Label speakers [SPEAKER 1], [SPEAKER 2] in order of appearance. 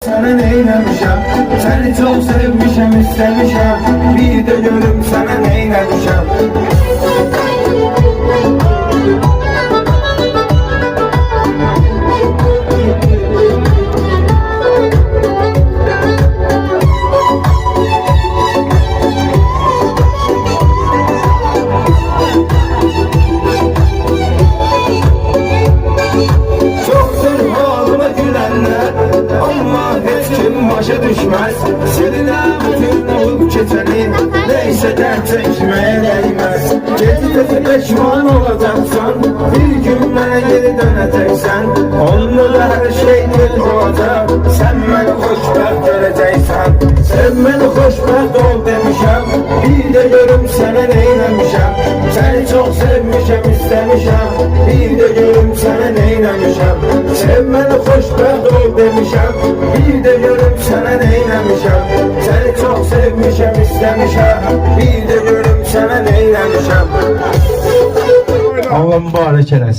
[SPEAKER 1] Sana neylemişem, seni çok sevmişem, istemişem. Bir de görüm sana neylemişem. Çoktur halıma gülenler, ama hiç kim başa düşmez. Seninle bütün olup geçeni, neyse dert çekmeye değmez. Gece peşman olacaksan, bir gün bana geri döneceksen. Onunla da her şey net olacak. Sen beni hoşbəxt göreceksen. Sen beni hoşbəxt ol demişem. Bir de görüm sana neylemişem. Seni çok sevmişem, istemişem. Bir de görüm sana neylemişem. Sen beni hoşbəxt ol demişem. Bir de görüm sana neylemişem. Seni çok sevmişem, istemişem. Bir de görüm sana neylemişem.
[SPEAKER 2] Allah mübarek eləsin.